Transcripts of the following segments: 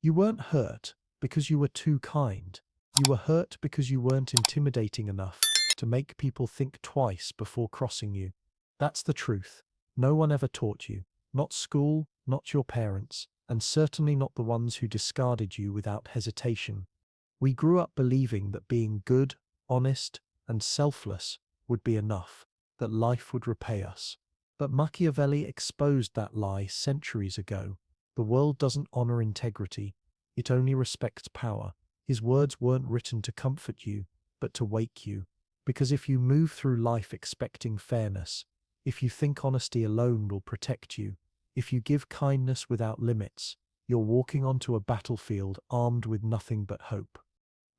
You weren't hurt because you were too kind. You were hurt because you weren't intimidating enough to make people think twice before crossing you. That's the truth. No one ever taught you. Not school, not your parents, and certainly not the ones who discarded you without hesitation. We grew up believing that being good, honest, and selfless would be enough, that life would repay us. But Machiavelli exposed that lie centuries ago. The world doesn't honor integrity, it only respects power. His words weren't written to comfort you, but to wake you. Because if you move through life expecting fairness, if you think honesty alone will protect you, if you give kindness without limits, you're walking onto a battlefield armed with nothing but hope.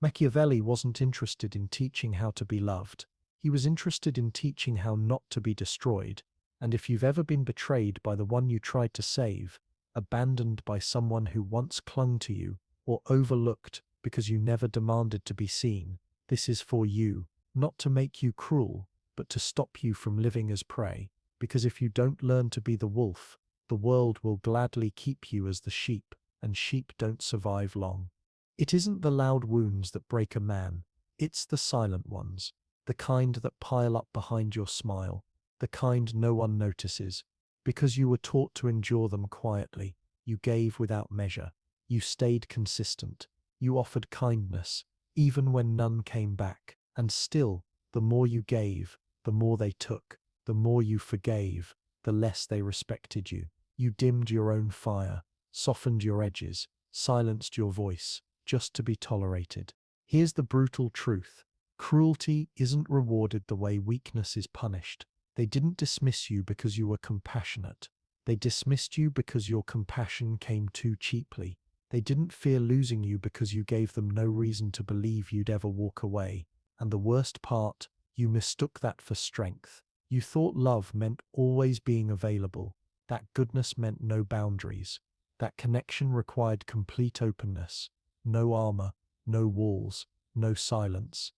Machiavelli wasn't interested in teaching how to be loved. He was interested in teaching how not to be destroyed. And if you've ever been betrayed by the one you tried to save, abandoned by someone who once clung to you, or overlooked because you never demanded to be seen, this is for you, not to make you cruel, but to stop you from living as prey. Because if you don't learn to be the wolf, the world will gladly keep you as the sheep, and sheep don't survive long. It isn't the loud wounds that break a man, it's the silent ones, the kind that pile up behind your smile, the kind no one notices. Because you were taught to endure them quietly, you gave without measure, you stayed consistent, you offered kindness, even when none came back. And still, the more you gave, the more they took, the more you forgave, the less they respected you. You dimmed your own fire, softened your edges, silenced your voice, just to be tolerated. Here's the brutal truth. Cruelty isn't rewarded the way weakness is punished. They didn't dismiss you because you were compassionate. They dismissed you because your compassion came too cheaply. They didn't fear losing you because you gave them no reason to believe you'd ever walk away. And the worst part, you mistook that for strength. You thought love meant always being available, that goodness meant no boundaries, that connection required complete openness, no armor, no walls, no silence.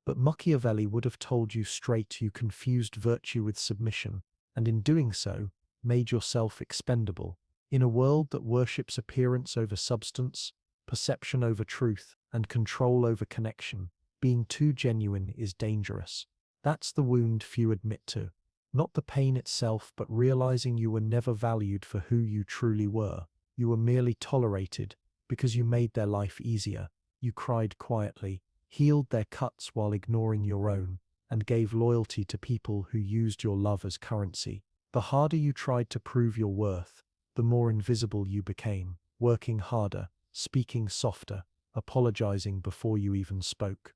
But Machiavelli would have told you straight you confused virtue with submission, and in doing so, made yourself expendable. In a world that worships appearance over substance, perception over truth, and control over connection, being too genuine is dangerous. That's the wound few admit to. Not the pain itself, but realizing you were never valued for who you truly were. You were merely tolerated because you made their life easier. You cried quietly, healed their cuts while ignoring your own, and gave loyalty to people who used your love as currency. The harder you tried to prove your worth, the more invisible you became, working harder, speaking softer, apologizing before you even spoke.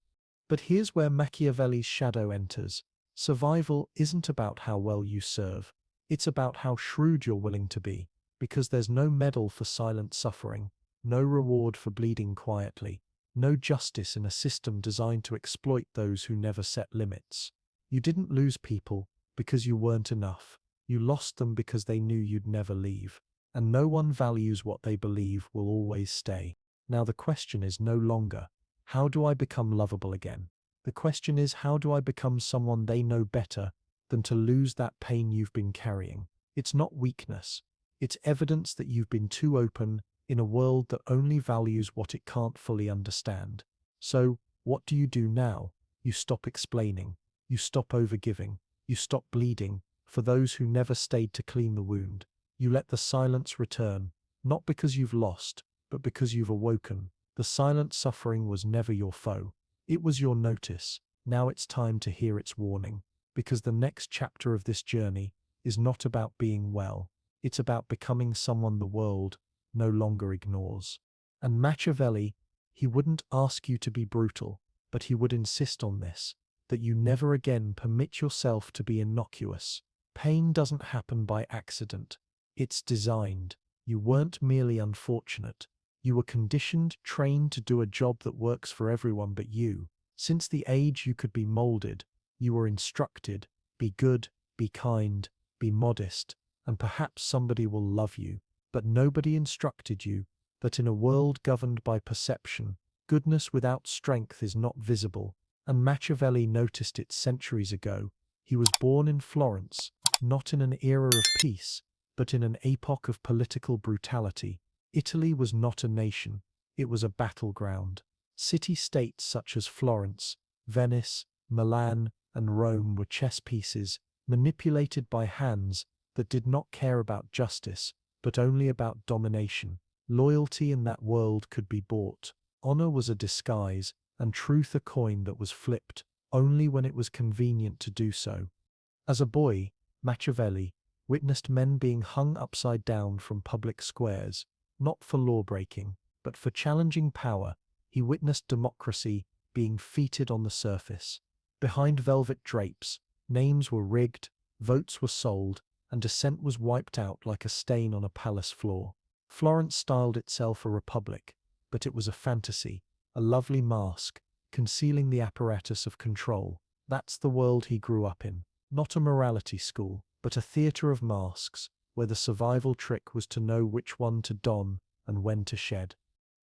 But here's where Machiavelli's shadow enters. Survival isn't about how well you serve, it's about how shrewd you're willing to be, because there's no medal for silent suffering, no reward for bleeding quietly, no justice in a system designed to exploit those who never set limits. You didn't lose people because you weren't enough. You lost them because they knew you'd never leave. And no one values what they believe will always stay. Now the question is no longer, how do I become lovable again? The question is, how do I become someone they know better than to lose that pain you've been carrying? It's not weakness. It's evidence that you've been too open in a world that only values what it can't fully understand. So, what do you do now? You stop explaining. You stop overgiving. You stop bleeding for those who never stayed to clean the wound. You let the silence return, not because you've lost, but because you've awoken. The silent suffering was never your foe. It was your notice. Now it's time to hear its warning, because the next chapter of this journey is not about being well. It's about becoming someone the world no longer ignores. And Machiavelli, he wouldn't ask you to be brutal, but he would insist on this, that you never again permit yourself to be innocuous. Pain doesn't happen by accident. It's designed. You weren't merely unfortunate. You were conditioned, trained to do a job that works for everyone but you. Since the age you could be molded, you were instructed, be good, be kind, be modest, and perhaps somebody will love you. But nobody instructed you that in a world governed by perception, goodness without strength is not visible. And Machiavelli noticed it centuries ago. He was born in Florence, not in an era of peace, but in an epoch of political brutality. Italy was not a nation, it was a battleground. City-states such as Florence, Venice, Milan, and Rome were chess pieces, manipulated by hands that did not care about justice, but only about domination. Loyalty in that world could be bought. Honor was a disguise, and truth a coin that was flipped only when it was convenient to do so. As a boy, Machiavelli witnessed men being hung upside down from public squares, not for law-breaking, but for challenging power. He witnessed democracy being feted on the surface. Behind velvet drapes, names were rigged, votes were sold, and dissent was wiped out like a stain on a palace floor. Florence styled itself a republic, but it was a fantasy, a lovely mask, concealing the apparatus of control. That's the world he grew up in. Not a morality school, but a theatre of masks, where the survival trick was to know which one to don and when to shed.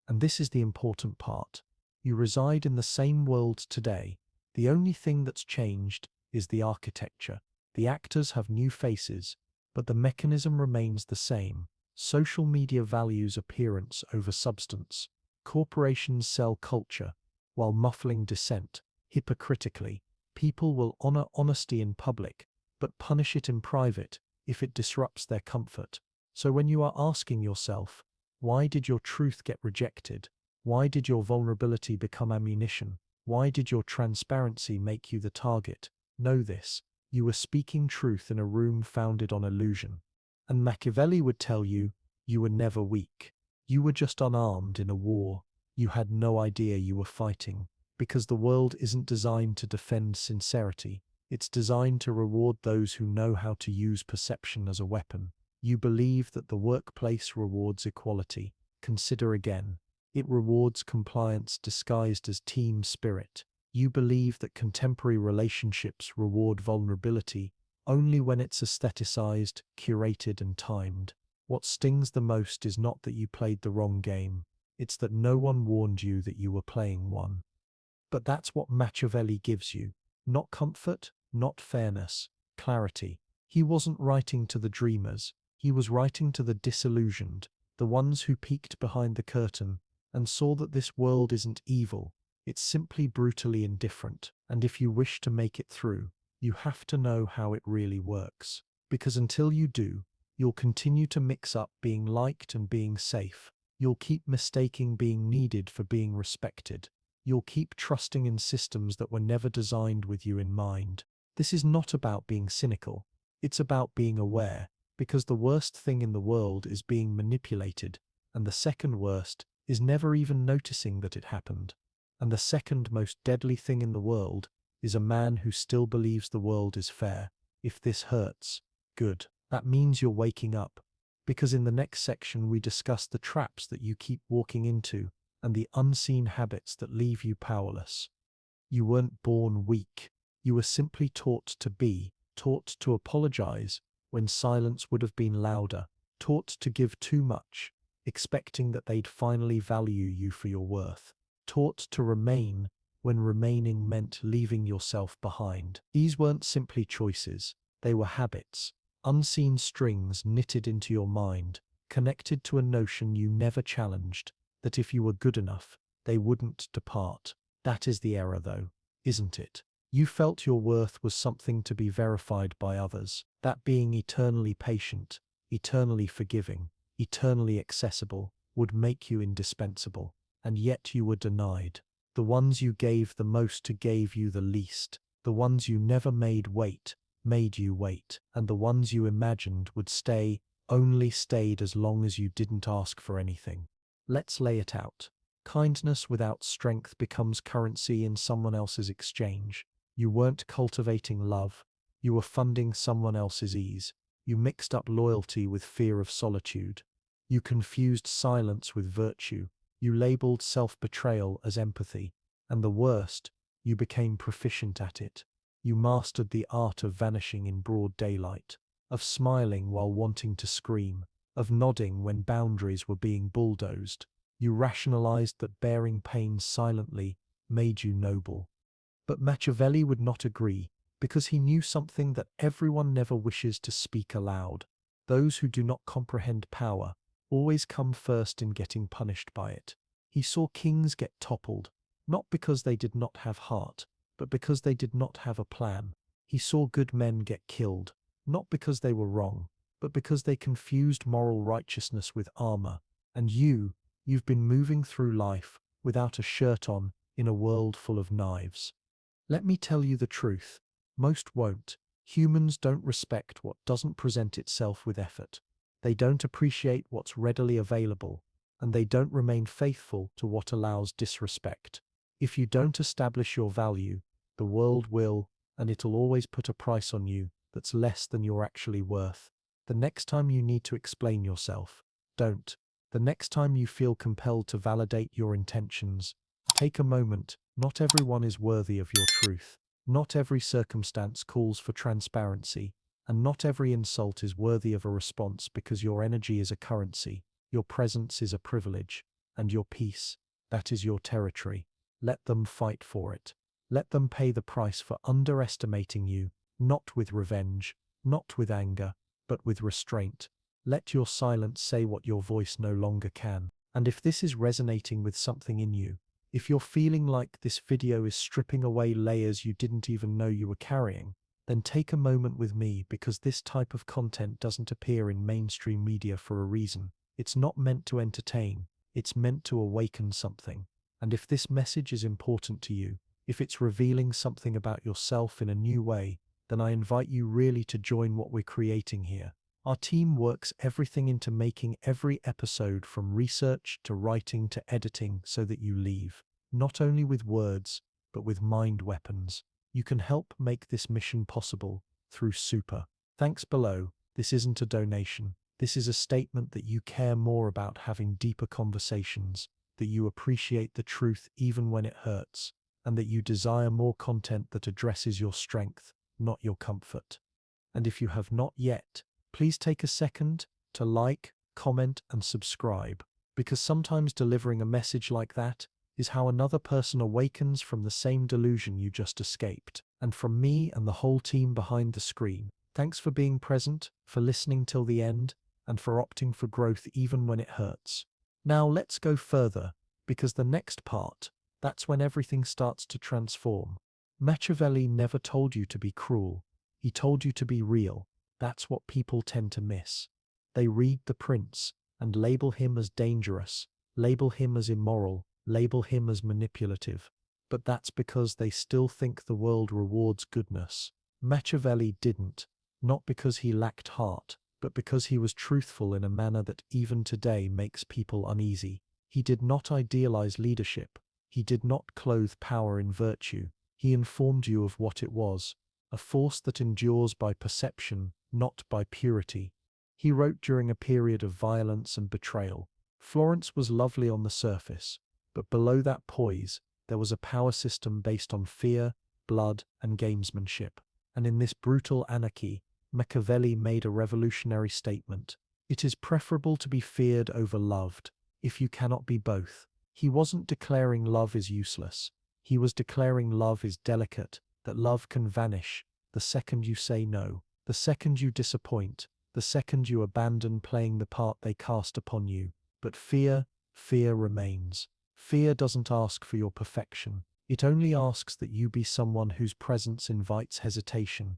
And this is the important part. You reside in the same world today. The only thing that's changed is the architecture. The actors have new faces, but the mechanism remains the same. Social media values appearance over substance. Corporations sell culture, while muffling dissent. Hypocritically, people will honor honesty in public, but punish it in private if it disrupts their comfort. So when you are asking yourself, why did your truth get rejected? Why did your vulnerability become ammunition? Why did your transparency make you the target? Know this: you were speaking truth in a room founded on illusion. And Machiavelli would tell you, you were never weak. You were just unarmed in a war. You had no idea you were fighting, because the world isn't designed to defend sincerity. It's designed to reward those who know how to use perception as a weapon. You believe that the workplace rewards equality. Consider again. It rewards compliance disguised as team spirit. You believe that contemporary relationships reward vulnerability only when it's aestheticized, curated, and timed. What stings the most is not that you played the wrong game. It's that no one warned you that you were playing one. But that's what Machiavelli gives you. Not comfort, not fairness, clarity. He wasn't writing to the dreamers. He was writing to the disillusioned, the ones who peeked behind the curtain and saw that this world isn't evil. It's simply brutally indifferent. And if you wish to make it through, you have to know how it really works. Because until you do, you'll continue to mix up being liked and being safe. You'll keep mistaking being needed for being respected. You'll keep trusting in systems that were never designed with you in mind. This is not about being cynical. It's about being aware, because the worst thing in the world is being manipulated, and the second worst is never even noticing that it happened. And the second most deadly thing in the world is a man who still believes the world is fair. If this hurts, good. That means you're waking up. Because in the next section we discuss the traps that you keep walking into and the unseen habits that leave you powerless. You weren't born weak. You were simply taught to be, taught to apologize when silence would have been louder, taught to give too much, expecting that they'd finally value you for your worth, taught to remain when remaining meant leaving yourself behind. These weren't simply choices, they were habits, unseen strings knitted into your mind, connected to a notion you never challenged, that if you were good enough, they wouldn't depart. That is the error though, isn't it? You felt your worth was something to be verified by others, that being eternally patient, eternally forgiving, eternally accessible, would make you indispensable, and yet you were denied. The ones you gave the most to gave you the least, the ones you never made wait, made you wait, and the ones you imagined would stay, only stayed as long as you didn't ask for anything. Let's lay it out. Kindness without strength becomes currency in someone else's exchange. You weren't cultivating love, you were funding someone else's ease. You mixed up loyalty with fear of solitude. You confused silence with virtue. You labeled self-betrayal as empathy. And the worst, you became proficient at it. You mastered the art of vanishing in broad daylight, of smiling while wanting to scream, of nodding when boundaries were being bulldozed. You rationalized that bearing pain silently made you noble. But Machiavelli would not agree, because he knew something that everyone never wishes to speak aloud. Those who do not comprehend power always come first in getting punished by it. He saw kings get toppled, not because they did not have heart, but because they did not have a plan. He saw good men get killed, not because they were wrong, but because they confused moral righteousness with armor. And you've been moving through life without a shirt on in a world full of knives. Let me tell you the truth. Most won't. Humans don't respect what doesn't present itself with effort. They don't appreciate what's readily available, and they don't remain faithful to what allows disrespect. If you don't establish your value, the world will, and it'll always put a price on you that's less than you're actually worth. The next time you need to explain yourself, don't. The next time you feel compelled to validate your intentions, take a moment. Not everyone is worthy of your truth. Not every circumstance calls for transparency, and not every insult is worthy of a response because your energy is a currency, your presence is a privilege, and your peace, that is your territory. Let them fight for it. Let them pay the price for underestimating you, not with revenge, not with anger, but with restraint. Let your silence say what your voice no longer can. And if this is resonating with something in you, if you're feeling like this video is stripping away layers you didn't even know you were carrying, then take a moment with me, because this type of content doesn't appear in mainstream media for a reason. It's not meant to entertain, it's meant to awaken something. And if this message is important to you, if it's revealing something about yourself in a new way, then I invite you really to join what we're creating here. Our team works everything into making every episode, from research to writing to editing, so that you leave, not only with words, but with mind weapons. You can help make this mission possible through Super Thanks below. This isn't a donation. This is a statement that you care more about having deeper conversations, that you appreciate the truth even when it hurts, and that you desire more content that addresses your strength, not your comfort. And if you have not yet, please take a second to like, comment, and subscribe, because sometimes delivering a message like that is how another person awakens from the same delusion you just escaped. And from me and the whole team behind the screen, thanks for being present, for listening till the end, and for opting for growth even when it hurts. Now let's go further, because the next part, that's when everything starts to transform. Machiavelli never told you to be cruel. He told you to be real. That's what people tend to miss. They read the prince and label him as dangerous, label him as immoral, label him as manipulative. But that's because they still think the world rewards goodness. Machiavelli didn't, not because he lacked heart, but because he was truthful in a manner that even today makes people uneasy. He did not idealize leadership. He did not clothe power in virtue. He informed you of what it was, a force that endures by perception, not by purity. He wrote during a period of violence and betrayal. Florence was lovely on the surface, but below that poise, there was a power system based on fear, blood, and gamesmanship. And in this brutal anarchy, Machiavelli made a revolutionary statement. It is preferable to be feared over loved, if you cannot be both. He wasn't declaring love is useless. He was declaring love is delicate, that love can vanish the second you say no, the second you disappoint, the second you abandon playing the part they cast upon you. But fear remains. Fear doesn't ask for your perfection. It only asks that you be someone whose presence invites hesitation.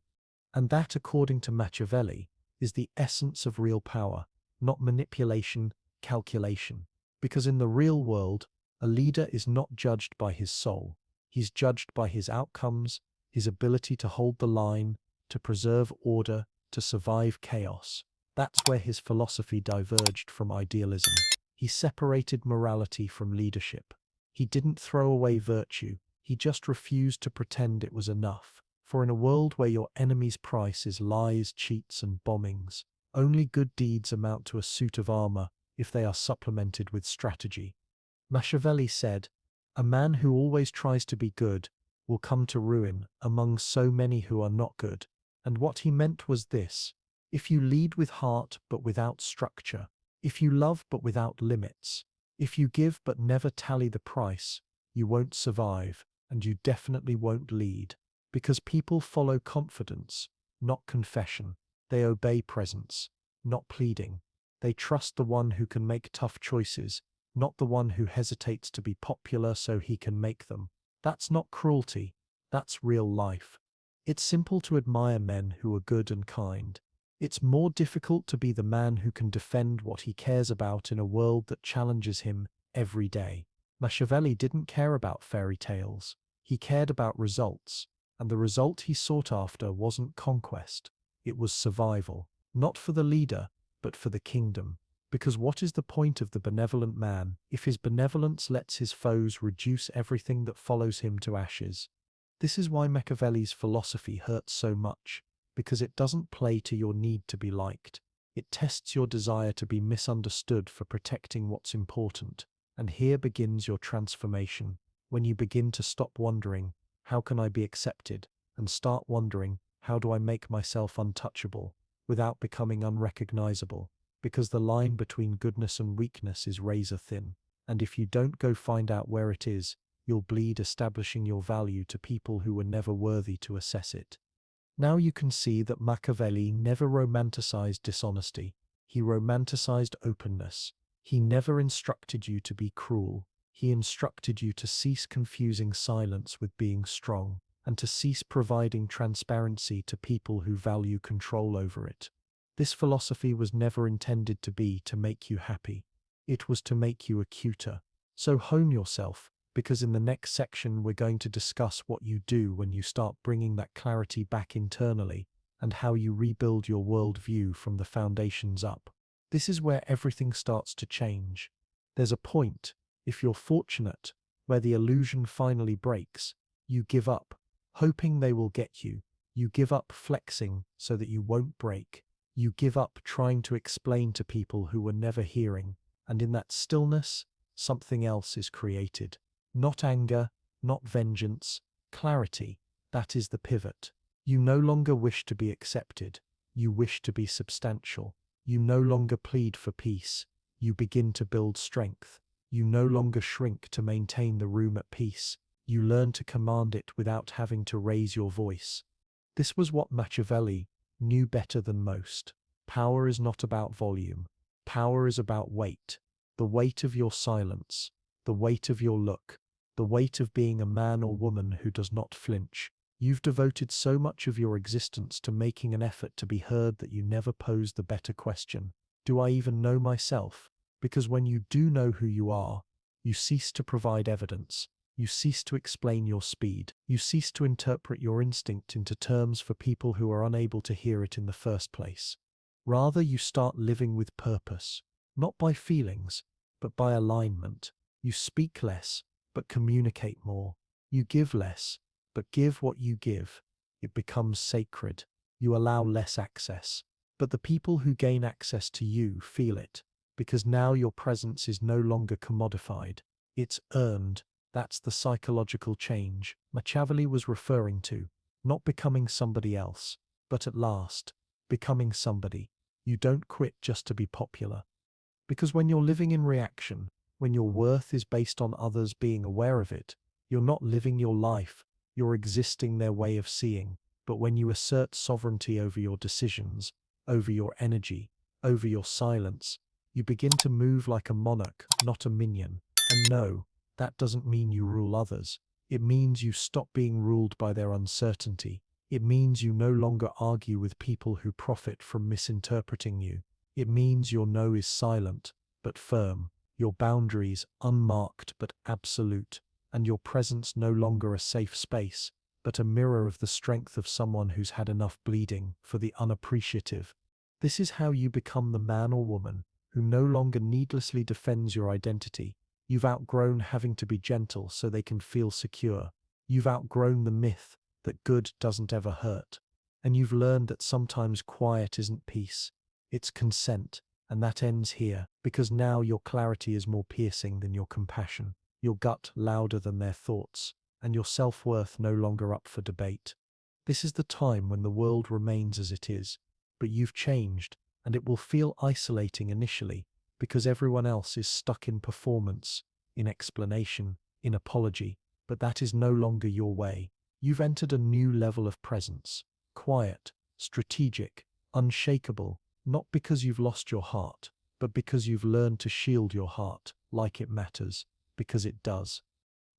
And that, according to Machiavelli, is the essence of real power, not manipulation, calculation. Because in the real world, a leader is not judged by his soul. He's judged by his outcomes, his ability to hold the line, to preserve order, to survive chaos. That's where his philosophy diverged from idealism. He separated morality from leadership. He didn't throw away virtue. He just refused to pretend it was enough. For in a world where your enemy's price is lies, cheats, and bombings, only good deeds amount to a suit of armor if they are supplemented with strategy. Machiavelli said, "A man who always tries to be good will come to ruin among so many who are not good." And what he meant was this: if you lead with heart but without structure, if you love but without limits, if you give but never tally the price, you won't survive, and you definitely won't lead. Because people follow confidence, not confession. They obey presence, not pleading. They trust the one who can make tough choices, not the one who hesitates to be popular so he can make them. That's not cruelty, that's real life. It's simple to admire men who are good and kind. It's more difficult to be the man who can defend what he cares about in a world that challenges him every day. Machiavelli didn't care about fairy tales. He cared about results, and the result he sought after wasn't conquest. It was survival, not for the leader, but for the kingdom. Because what is the point of the benevolent man if his benevolence lets his foes reduce everything that follows him to ashes? This is why Machiavelli's philosophy hurts so much, because it doesn't play to your need to be liked. It tests your desire to be misunderstood for protecting what's important. And here begins your transformation, when you begin to stop wondering, how can I be accepted, and start wondering, how do I make myself untouchable, without becoming unrecognizable? Because the line between goodness and weakness is razor thin, and if you don't go find out where it is, you'll bleed establishing your value to people who were never worthy to assess it. Now you can see that Machiavelli never romanticized dishonesty. He romanticized openness. He never instructed you to be cruel. He instructed you to cease confusing silence with being strong, and to cease providing transparency to people who value control over it. This philosophy was never intended to make you happy. It was to make you acuter. So hone yourself, because in the next section we're going to discuss what you do when you start bringing that clarity back internally, and how you rebuild your worldview from the foundations up. This is where everything starts to change. There's a point, if you're fortunate, where the illusion finally breaks. You give up, hoping they will get you. You give up flexing so that you won't break. You give up trying to explain to people who were never hearing, and in that stillness, something else is created. Not anger, not vengeance, clarity. That is the pivot. You no longer wish to be accepted. You wish to be substantial. You no longer plead for peace. You begin to build strength. You no longer shrink to maintain the room at peace. You learn to command it without having to raise your voice. This was what Machiavelli knew better than most. Power is not about volume. Power is about weight. The weight of your silence. The weight of your look. The weight of being a man or woman who does not flinch. You've devoted so much of your existence to making an effort to be heard that you never posed the better question, do I even know myself? Because when you do know who you are, you cease to provide evidence. You cease to explain your speed. You cease to interpret your instinct into terms for people who are unable to hear it in the first place. Rather, you start living with purpose, not by feelings, but by alignment. You speak less, but communicate more. You give less, but give what you give. It becomes sacred. You allow less access. But the people who gain access to you feel it, because now your presence is no longer commodified. It's earned. That's the psychological change Machiavelli was referring to. Not becoming somebody else, but at last, becoming somebody. You don't quit just to be popular. Because when you're living in reaction, when your worth is based on others being aware of it, you're not living your life, you're existing their way of seeing. But when you assert sovereignty over your decisions, over your energy, over your silence, you begin to move like a monarch, not a minion. And no, that doesn't mean you rule others. It means you stop being ruled by their uncertainty. It means you no longer argue with people who profit from misinterpreting you. It means your no is silent, but firm. Your boundaries unmarked but absolute, and your presence no longer a safe space, but a mirror of the strength of someone who's had enough bleeding for the unappreciative. This is how you become the man or woman who no longer needlessly defends your identity. You've outgrown having to be gentle so they can feel secure. You've outgrown the myth that good doesn't ever hurt. And you've learned that sometimes quiet isn't peace, it's consent. And that ends here, because now your clarity is more piercing than your compassion, your gut louder than their thoughts, and your self-worth no longer up for debate. This is the time when the world remains as it is, but you've changed, and it will feel isolating initially, because everyone else is stuck in performance, in explanation, in apology, but that is no longer your way. You've entered a new level of presence, quiet, strategic, unshakable, not because you've lost your heart, but because you've learned to shield your heart like it matters, because it does.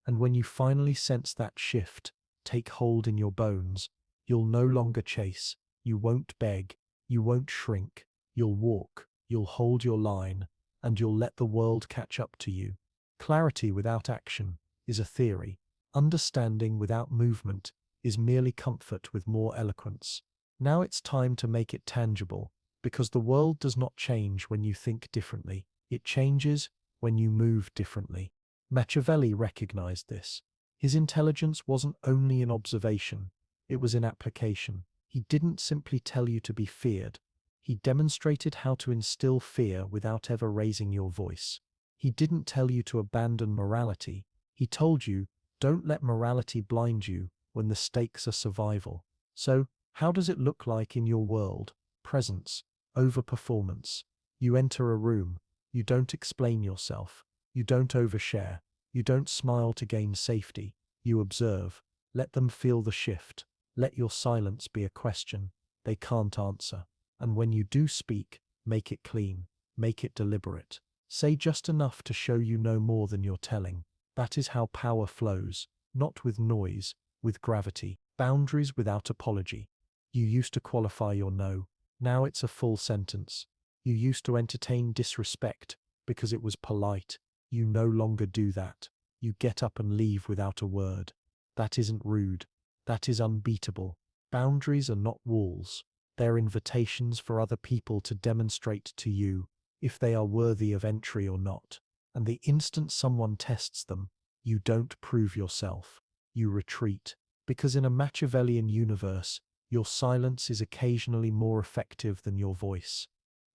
And when you finally sense that shift take hold in your bones, you'll no longer chase, you won't beg, you won't shrink, you'll walk, you'll hold your line, and you'll let the world catch up to you. Clarity without action is a theory. Understanding without movement is merely comfort with more eloquence. Now it's time to make it tangible, because the world does not change when you think differently. It changes when you move differently. Machiavelli recognized this. His intelligence wasn't only in observation, it was in application. He didn't simply tell you to be feared. He demonstrated how to instill fear without ever raising your voice. He didn't tell you to abandon morality. He told you, don't let morality blind you when the stakes are survival. So, how does it look like in your world? Presence, over performance. You enter a room. You don't explain yourself. You don't overshare. You don't smile to gain safety. You observe. Let them feel the shift. Let your silence be a question they can't answer. And when you do speak, make it clean. Make it deliberate. Say just enough to show you know more than you're telling. That is how power flows, not with noise, with gravity. Boundaries without apology. You used to qualify your no. Now it's a full sentence. You used to entertain disrespect because it was polite. You no longer do that. You get up and leave without a word. That isn't rude. That is unbeatable. Boundaries are not walls. They're invitations for other people to demonstrate to you if they are worthy of entry or not. And the instant someone tests them, you don't prove yourself. You retreat. Because in a Machiavellian universe, your silence is occasionally more effective than your voice.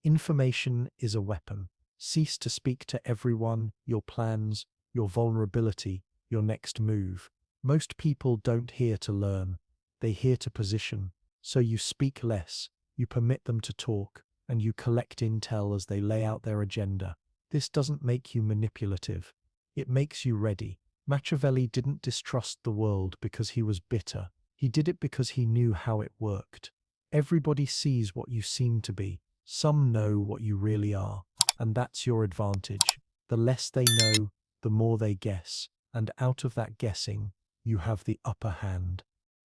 Information is a weapon. Cease to speak to everyone, your plans, your vulnerability, your next move. Most people don't hear to learn. They hear to position. So you speak less, you permit them to talk, and you collect intel as they lay out their agenda. This doesn't make you manipulative. It makes you ready. Machiavelli didn't distrust the world because he was bitter. He did it because he knew how it worked. Everybody sees what you seem to be. Some know what you really are. And that's your advantage. The less they know, the more they guess. And out of that guessing, you have the upper hand.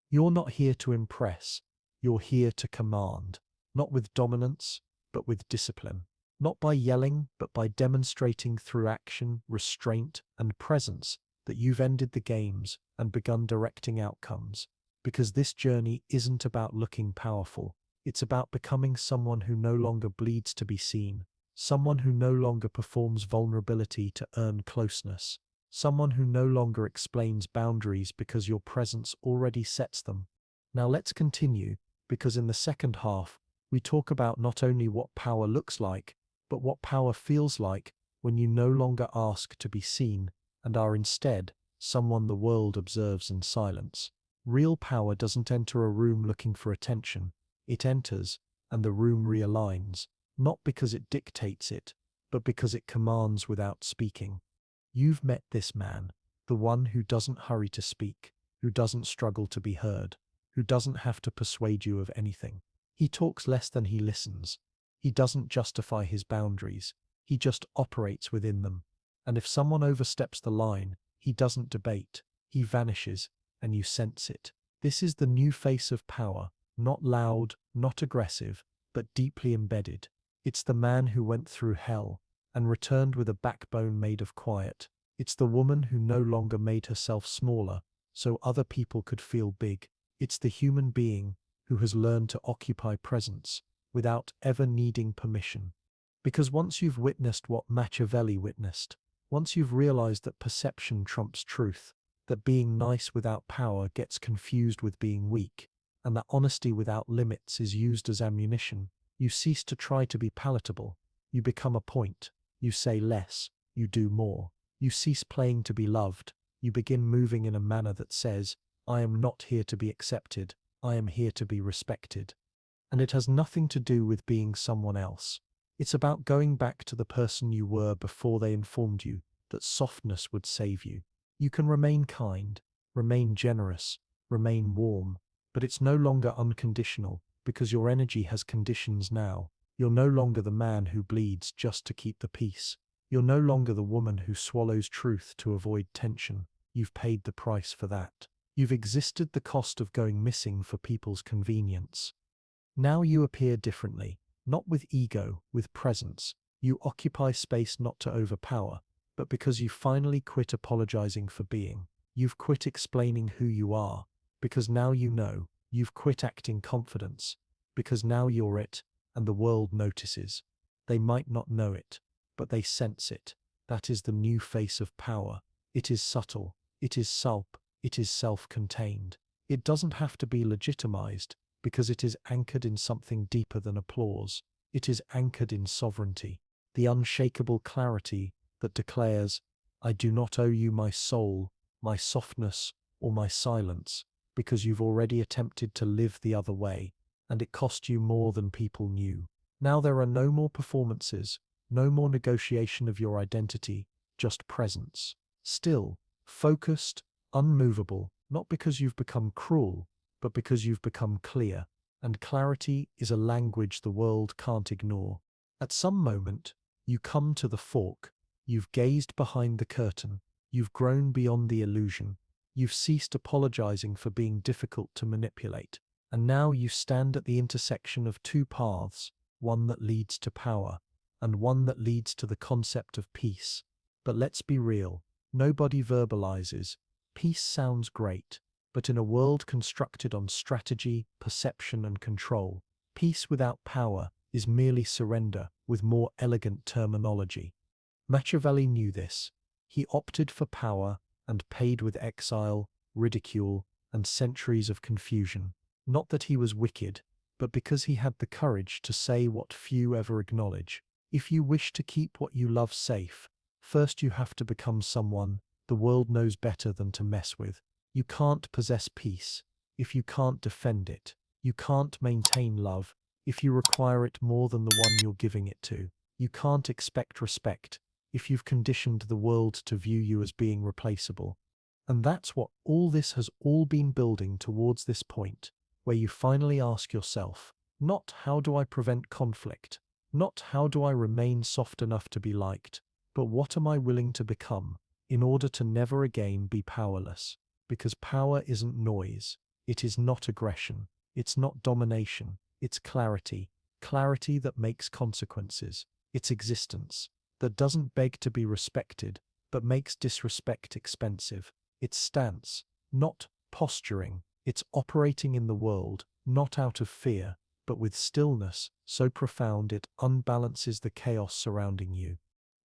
You're not here to impress. You're here to command. Not with dominance, but with discipline. Not by yelling, but by demonstrating through action, restraint, and presence that you've ended the games and begun directing outcomes. Because this journey isn't about looking powerful. It's about becoming someone who no longer bleeds to be seen. Someone who no longer performs vulnerability to earn closeness. Someone who no longer explains boundaries because your presence already sets them. Now let's continue, because in the second half, we talk about not only what power looks like, but what power feels like when you no longer ask to be seen and are instead someone the world observes in silence. Real power doesn't enter a room looking for attention. It enters, and the room realigns, not because it dictates it, but because it commands without speaking. You've met this man, the one who doesn't hurry to speak, who doesn't struggle to be heard, who doesn't have to persuade you of anything. He talks less than he listens. He doesn't justify his boundaries. He just operates within them. And if someone oversteps the line, he doesn't debate. He vanishes, and you sense it. This is the new face of power, not loud, not aggressive, but deeply embedded. It's the man who went through hell and returned with a backbone made of quiet. It's the woman who no longer made herself smaller so other people could feel big. It's the human being who has learned to occupy presence without ever needing permission. Because once you've witnessed what Machiavelli witnessed, once you've realized that perception trumps truth, that being nice without power gets confused with being weak, and that honesty without limits is used as ammunition, you cease to try to be palatable. You become a point. You say less. You do more. You cease playing to be loved. You begin moving in a manner that says, I am not here to be accepted. I am here to be respected. And it has nothing to do with being someone else. It's about going back to the person you were before they informed you that softness would save you. You can remain kind, remain generous, remain warm, but it's no longer unconditional because your energy has conditions now. You're no longer the man who bleeds just to keep the peace. You're no longer the woman who swallows truth to avoid tension. You've paid the price for that. You've existed the cost of going missing for people's convenience. Now you appear differently, not with ego, with presence. You occupy space not to overpower, but because you finally quit apologizing for being. You've quit explaining who you are, because now you know. You've quit acting confidence, because now you're it, and the world notices. They might not know it, but they sense it. That is the new face of power. It is subtle, it is it is self-contained. It doesn't have to be legitimized, because it is anchored in something deeper than applause. It is anchored in sovereignty, the unshakable clarity that declares, I do not owe you my soul, my softness, or my silence, because you've already attempted to live the other way, and it cost you more than people knew. Now there are no more performances, no more negotiation of your identity, just presence. Still, focused, unmovable, not because you've become cruel, but because you've become clear, and clarity is a language the world can't ignore. At some moment, you come to the fork, you've gazed behind the curtain, you've grown beyond the illusion, you've ceased apologizing for being difficult to manipulate, and now you stand at the intersection of two paths, one that leads to power, and one that leads to the concept of peace. But let's be real, nobody verbalizes. Peace sounds great, but in a world constructed on strategy, perception, and control, peace without power is merely surrender with more elegant terminology. Machiavelli knew this. He opted for power and paid with exile, ridicule, and centuries of confusion. Not that he was wicked, but because he had the courage to say what few ever acknowledge. If you wish to keep what you love safe, first you have to become someone the world knows better than to mess with. You can't possess peace if you can't defend it. You can't maintain love if you require it more than the one you're giving it to. You can't expect respect if you've conditioned the world to view you as being replaceable. And that's what all this has all been building towards, this point, where you finally ask yourself, not how do I prevent conflict, not how do I remain soft enough to be liked, but what am I willing to become in order to never again be powerless? Because power isn't noise, it is not aggression, it's not domination, it's clarity, clarity that makes consequences, it's existence, that doesn't beg to be respected, but makes disrespect expensive, it's stance, not posturing, it's operating in the world, not out of fear, but with stillness so profound it unbalances the chaos surrounding you.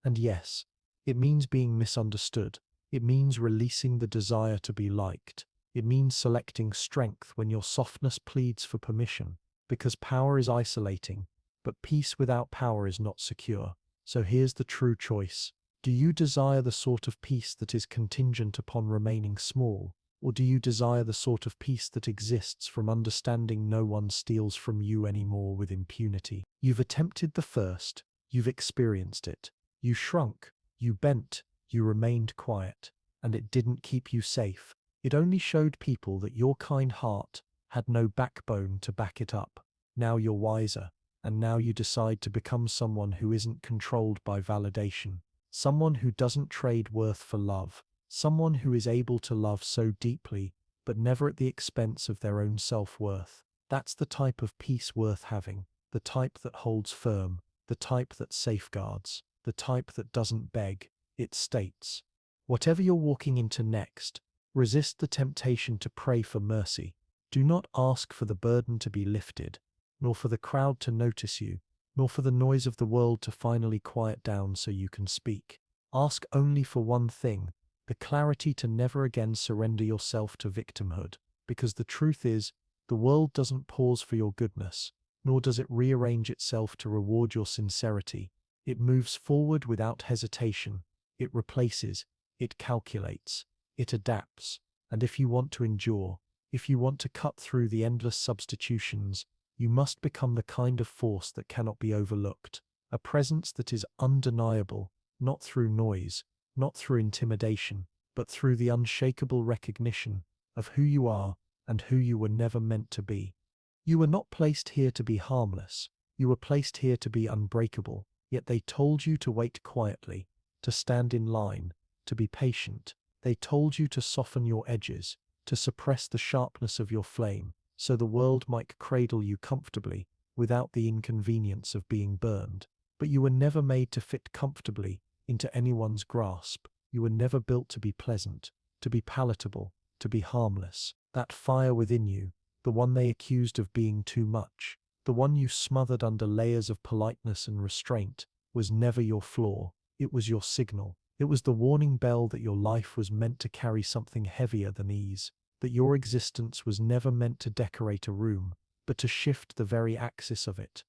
And yes, it means being misunderstood. It means releasing the desire to be liked. It means selecting strength when your softness pleads for permission, because power is isolating, but peace without power is not secure. So here's the true choice. Do you desire the sort of peace that is contingent upon remaining small, or do you desire the sort of peace that exists from understanding no one steals from you anymore with impunity? You've attempted the first, you've experienced it. You shrunk, you bent, you remained quiet, and it didn't keep you safe. It only showed people that your kind heart had no backbone to back it up. Now you're wiser, and now you decide to become someone who isn't controlled by validation, someone who doesn't trade worth for love, someone who is able to love so deeply, but never at the expense of their own self-worth. That's the type of peace worth having, the type that holds firm, the type that safeguards, the type that doesn't beg, it states. Whatever you're walking into next, resist the temptation to pray for mercy. Do not ask for the burden to be lifted, nor for the crowd to notice you, nor for the noise of the world to finally quiet down so you can speak. Ask only for one thing, the clarity to never again surrender yourself to victimhood, because the truth is, the world doesn't pause for your goodness, nor does it rearrange itself to reward your sincerity. It moves forward without hesitation, it replaces, it calculates, it adapts, and if you want to endure, if you want to cut through the endless substitutions, you must become the kind of force that cannot be overlooked, a presence that is undeniable, not through noise, not through intimidation, but through the unshakable recognition of who you are and who you were never meant to be. You were not placed here to be harmless. You were placed here to be unbreakable, yet they told you to wait quietly, to stand in line, to be patient. They told you to soften your edges, to suppress the sharpness of your flame, so the world might cradle you comfortably, without the inconvenience of being burned. But you were never made to fit comfortably into anyone's grasp. You were never built to be pleasant, to be palatable, to be harmless. That fire within you, the one they accused of being too much, the one you smothered under layers of politeness and restraint, was never your flaw. It was your signal. It was the warning bell that your life was meant to carry something heavier than ease, that your existence was never meant to decorate a room, but to shift the very axis of it.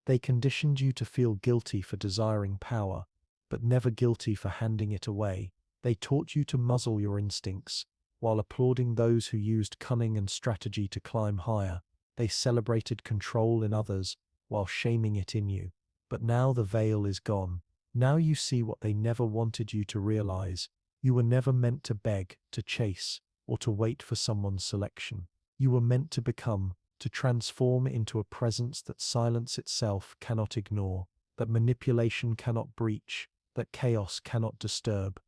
They conditioned you to feel guilty for desiring power, but never guilty for handing it away. They taught you to muzzle your instincts, while applauding those who used cunning and strategy to climb higher. They celebrated control in others, while shaming it in you. But now the veil is gone. Now you see what they never wanted you to realize. You were never meant to beg, to chase, or to wait for someone's selection. You were meant to become, to transform into a presence that silence itself cannot ignore, that manipulation cannot breach, that chaos cannot disturb.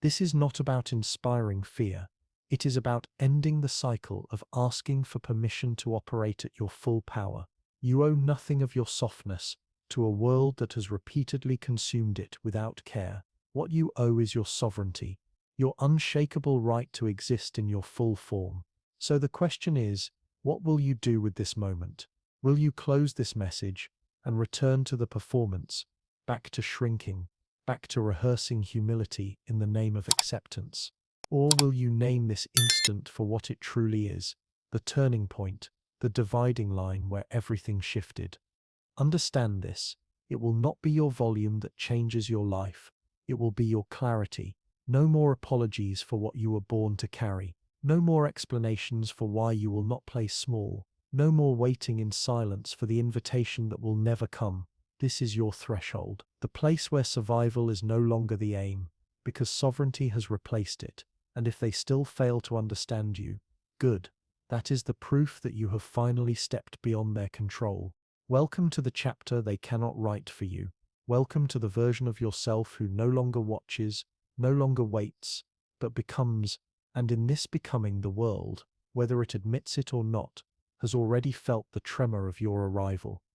This is not about inspiring fear. It is about ending the cycle of asking for permission to operate at your full power. You owe nothing of your softness to a world that has repeatedly consumed it without care. What you owe is your sovereignty, your unshakable right to exist in your full form. So the question is, what will you do with this moment? Will you close this message and return to the performance, back to shrinking, back to rehearsing humility in the name of acceptance? Or will you name this instant for what it truly is, the turning point, the dividing line where everything shifted? Understand this. It will not be your volume that changes your life. It will be your clarity. No more apologies for what you were born to carry. No more explanations for why you will not play small. No more waiting in silence for the invitation that will never come. This is your threshold, the place where survival is no longer the aim, because sovereignty has replaced it. And if they still fail to understand you, good. That is the proof that you have finally stepped beyond their control. Welcome to the chapter they cannot write for you. Welcome to the version of yourself who no longer watches, no longer waits, but becomes, and in this becoming the world, whether it admits it or not, has already felt the tremor of your arrival.